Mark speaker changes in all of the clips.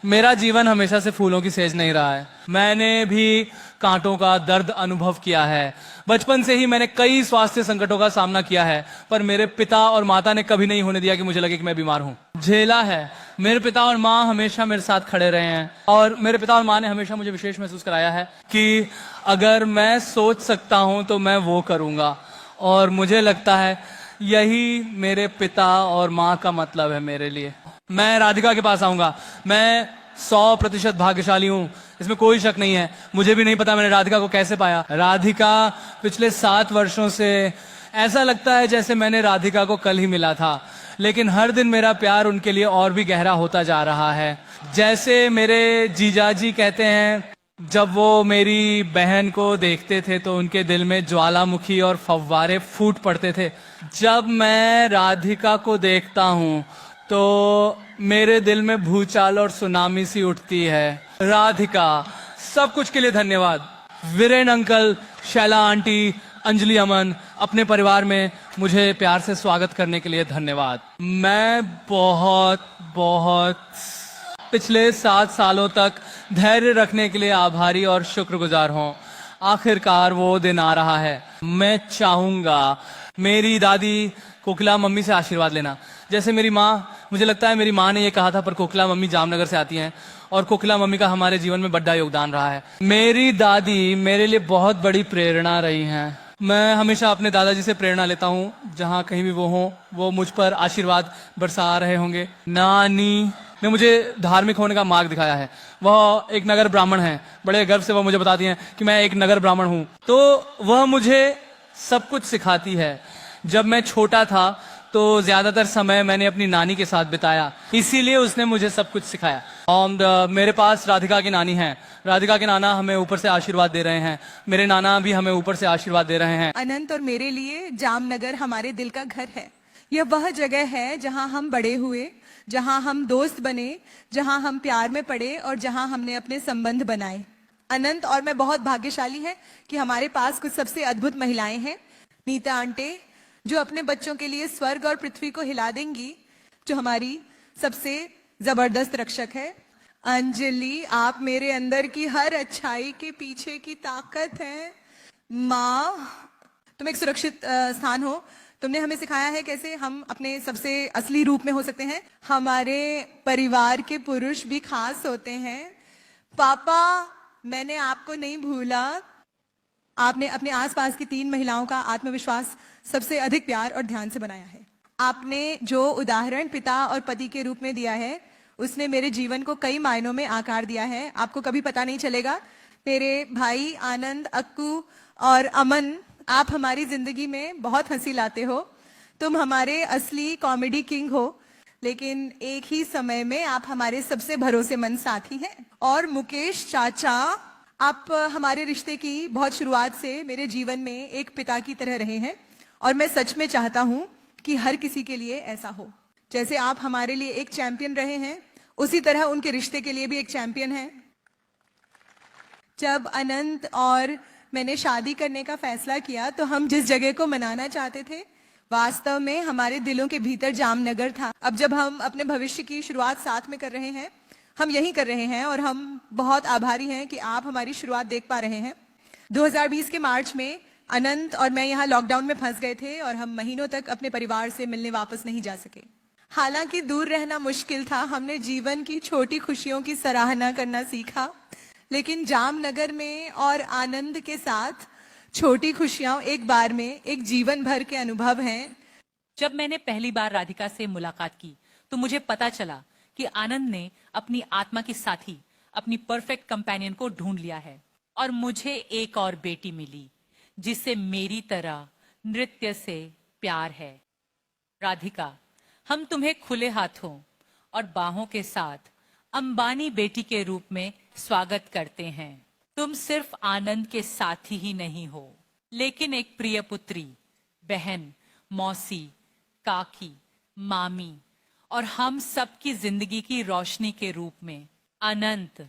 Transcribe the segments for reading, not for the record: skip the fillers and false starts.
Speaker 1: मेरा जीवन हमेशा से फूलों की सेज नहीं रहा है। मैंने भी कांटों का दर्द अनुभव किया है। बचपन से ही मैंने कई स्वास्थ्य संकटों का सामना किया है, पर मेरे पिता और माता ने कभी नहीं होने दिया कि मुझे लगे कि मैं बीमार हूं। झेला है। मेरे पिता और माँ हमेशा मेरे साथ खड़े रहे हैं, और मेरे पिता और माँ ने हमेशा मुझे विशेष महसूस कराया है कि अगर मैं सोच सकता हूं तो मैं वो करूंगा। और मुझे लगता है यही मेरे पिता और माँ का मतलब है मेरे लिए। मैं राधिका के पास आऊंगा। मैं 100% भाग्यशाली हूं, इसमें कोई शक नहीं है। मुझे भी नहीं पता मैंने राधिका को कैसे पाया। राधिका पिछले 7 वर्षों से ऐसा लगता है जैसे मैंने राधिका को कल ही मिला था, लेकिन हर दिन मेरा प्यार उनके लिए और भी गहरा होता जा रहा है। जैसे मेरे जीजाजी कहते हैं, जब वो मेरी बहन को देखते थे तो उनके दिल में ज्वालामुखी और फव्वारे फूट पड़ते थे। जब मैं राधिका को देखता हूँ तो मेरे दिल में भूचाल और सुनामी सी उठती है। राधिका, सब कुछ के लिए धन्यवाद। वीरेन अंकल, शैला आंटी, अंजलि अमन, अपने परिवार में मुझे प्यार से स्वागत करने के लिए धन्यवाद। मैं बहुत बहुत पिछले 7 सालों तक धैर्य रखने के लिए आभारी और शुक्रगुजार हूँ। आखिरकार वो दिन आ रहा है। मैं चाहूंगा मेरी दादी कोकिला मम्मी से आशीर्वाद लेना। जैसे मेरी माँ, मुझे लगता है मेरी माँ ने ये कहा था, पर कोकिला मम्मी जामनगर से आती हैं और कोकिला मम्मी का हमारे जीवन में बड़ा योगदान रहा है। मेरी दादी मेरे लिए बहुत बड़ी प्रेरणा रही हैं। मैं हमेशा अपने दादाजी से प्रेरणा लेता हूँ। जहाँ कहीं भी वो हों, वो मुझ पर आशीर्वाद बरसा रहे होंगे। नानी ने मुझे धार्मिक होने का मार्ग दिखाया है। वह एक नगर ब्राह्मण है। बड़े गर्व से वह मुझे बताती हैं कि मैं एक नगर ब्राह्मण हूँ। तो वह मुझे सब कुछ सिखाती है। जब मैं छोटा था तो ज्यादातर समय मैंने अपनी नानी के साथ बिताया, इसीलिए उसने मुझे सब कुछ सिखाया। और मेरे पास राधिका की नानी है। राधिका के नाना हमें ऊपर से आशीर्वाद दे रहे हैं। मेरे नाना भी हमें ऊपर से आशीर्वाद दे रहे हैं।
Speaker 2: अनंत और मेरे लिए जामनगर हमारे दिल का घर है। यह वह जगह है जहां हम बड़े हुए, जहां हम दोस्त बने, जहां हम प्यार में पड़े और जहां हमने अपने संबंध बनाए। अनंत और मैं बहुत भाग्यशाली हैं कि हमारे पास कुछ सबसे अद्भुत महिलाएं हैं। नीता आंटे, जो अपने बच्चों के लिए स्वर्ग और पृथ्वी को हिला देंगी, जो हमारी सबसे जबरदस्त रक्षक है। अंजलि, आप मेरे अंदर की हर अच्छाई के पीछे की ताकत है। माँ, तुम एक सुरक्षित स्थान हो। तुमने हमें सिखाया है कैसे हम अपने सबसे असली रूप में हो सकते हैं। हमारे परिवार के पुरुष भी खास होते हैं। पापा, मैंने आपको नहीं भूला। आपने अपने आसपास की 3 महिलाओं का आत्मविश्वास सबसे अधिक प्यार और ध्यान से बनाया है। आपने जो उदाहरण पिता और पति के रूप में दिया है, उसने मेरे जीवन को कई मायनों में आकार दिया है। आपको कभी पता नहीं चलेगा। मेरे भाई आनंद, अक्कू और अमन, आप हमारी जिंदगी में बहुत हंसी लाते हो। तुम हमारे असली कॉमेडी किंग हो, लेकिन एक ही समय में आप हमारे सबसे भरोसेमंद साथी हैं। और मुकेश चाचा, आप हमारे रिश्ते की बहुत शुरुआत से मेरे जीवन में एक पिता की तरह रहे हैं, और मैं सच में चाहता हूं कि हर किसी के लिए ऐसा हो। जैसे आप हमारे लिए एक चैंपियन रहे हैं, उसी तरह उनके रिश्ते के लिए भी एक चैंपियन है। जब अनंत और मैंने शादी करने का फैसला किया तो हम जिस जगह को मनाना चाहते थे, वास्तव में हमारे दिलों के भीतर जामनगर था। अब जब हम अपने भविष्य की शुरुआत साथ में कर रहे हैं, हम यही कर रहे हैं, और हम बहुत आभारी हैं कि आप हमारी शुरुआत देख पा रहे हैं। 2020 के मार्च में अनंत और मैं यहाँ लॉकडाउन में फंस गए थे और हम महीनों तक अपने परिवार से मिलने वापस नहीं जा सके। हालांकि दूर रहना मुश्किल था, हमने जीवन की छोटी खुशियों की सराहना करना सीखा। लेकिन जामनगर में और आनंद के साथ छोटी खुशियां एक बार में एक जीवन भर के अनुभव हैं।
Speaker 3: जब मैंने पहली बार राधिका से मुलाकात की तो मुझे पता चला कि आनंद ने अपनी आत्मा की साथी, अपनी परफेक्ट कंपेनियन को ढूंढ लिया है। और मुझे एक और बेटी मिली जिससे मेरी तरह नृत्य से प्यार है। राधिका, हम तुम्हें खुले हाथों और बाहों के साथ अंबानी बेटी के रूप में स्वागत करते हैं। तुम सिर्फ आनंद के साथी ही नहीं हो, लेकिन एक प्रिय पुत्री, बहन, मौसी, काकी, मामी और हम सबकी जिंदगी की रोशनी के रूप में। अनंत,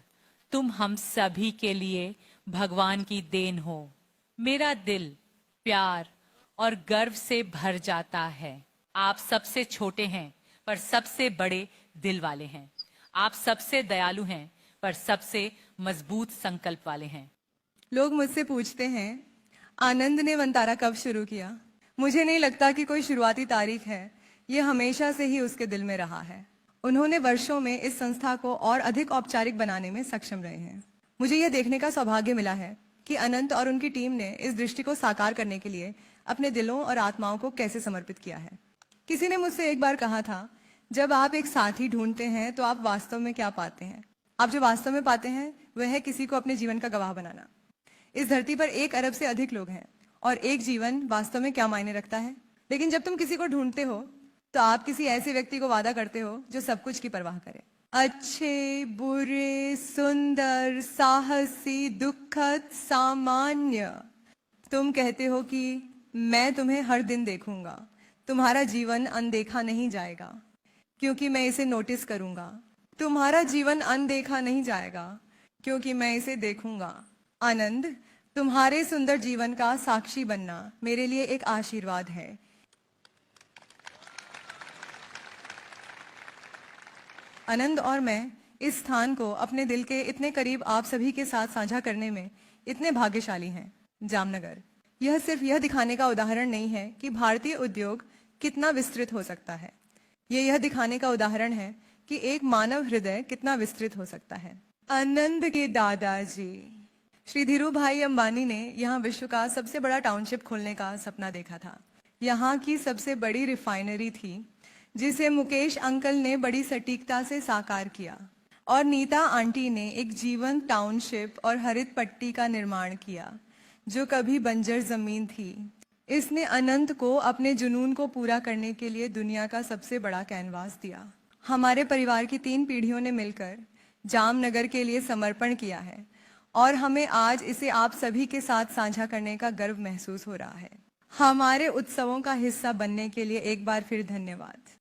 Speaker 3: तुम हम सभी के लिए भगवान की देन हो। मेरा दिल प्यार और गर्व से भर जाता है। आप सबसे छोटे हैं पर सबसे बड़े दिल वाले हैं। आप सबसे दयालु हैं, पर सबसे मजबूत संकल्प वाले हैं।
Speaker 2: लोग मुझसे पूछते हैं आनंद ने वंतारा कब शुरू किया। मुझे नहीं लगता कि कोई शुरुआती तारीख है, ये हमेशा से ही उसके दिल में रहा है। उन्होंने वर्षों में इस संस्था को और अधिक औपचारिक बनाने में सक्षम रहे हैं। मुझे यह देखने का सौभाग्य मिला है कि अनंत और उनकी टीम ने इस दृष्टि को साकार करने के लिए अपने दिलों और आत्माओं को कैसे समर्पित किया है। किसी ने मुझसे एक बार कहा था, जब आप एक साथी ढूंढते हैं तो आप वास्तव में क्या पाते हैं? आप जो वास्तव में पाते हैं वह है किसी को अपने जीवन का गवाह बनाना। इस धरती पर 1 अरब से अधिक लोग हैं और एक जीवन वास्तव में क्या मायने रखता है। लेकिन जब तुम किसी को ढूंढते हो तो आप किसी ऐसे व्यक्ति को वादा करते हो जो सब कुछ की परवाह करे। अच्छे, बुरे, सुंदर, साहसी, दुखद, सामान्य। तुम कहते हो कि मैं तुम्हें हर दिन देखूंगा, तुम्हारा जीवन अनदेखा नहीं जाएगा क्योंकि मैं इसे नोटिस करूंगा। तुम्हारा जीवन अनदेखा नहीं जाएगा क्योंकि मैं इसे देखूंगा। आनंद, तुम्हारे सुंदर जीवन का साक्षी बनना मेरे लिए एक आशीर्वाद है। आनंद और मैं इस स्थान को अपने दिल के इतने करीब आप सभी के साथ साझा करने में इतने भाग्यशाली हैं। जामनगर यह सिर्फ यह दिखाने का उदाहरण नहीं है कि भारतीय उद्योग कितना विस्तृत हो सकता है, यह दिखाने का उदाहरण है कि एक मानव हृदय कितना विस्तृत हो सकता है। आनंद के दादाजी श्री धीरू भाई अंबानी ने यहाँ विश्व का सबसे बड़ा टाउनशिप खोलने का सपना देखा था। यहाँ की सबसे बड़ी रिफाइनरी थी जिसे मुकेश अंकल ने बड़ी सटीकता से साकार किया और नीता आंटी ने एक जीवंत टाउनशिप और हरित पट्टी का निर्माण किया जो कभी बंजर जमीन थी। इसने अनंत को अपने जुनून को पूरा करने के लिए दुनिया का सबसे बड़ा कैनवास दिया। हमारे परिवार की 3 पीढ़ियों ने मिलकर जामनगर के लिए समर्पण किया है और हमें आज इसे आप सभी के साथ साझा करने का गर्व महसूस हो रहा है। हमारे उत्सवों का हिस्सा बनने के लिए एक बार फिर धन्यवाद।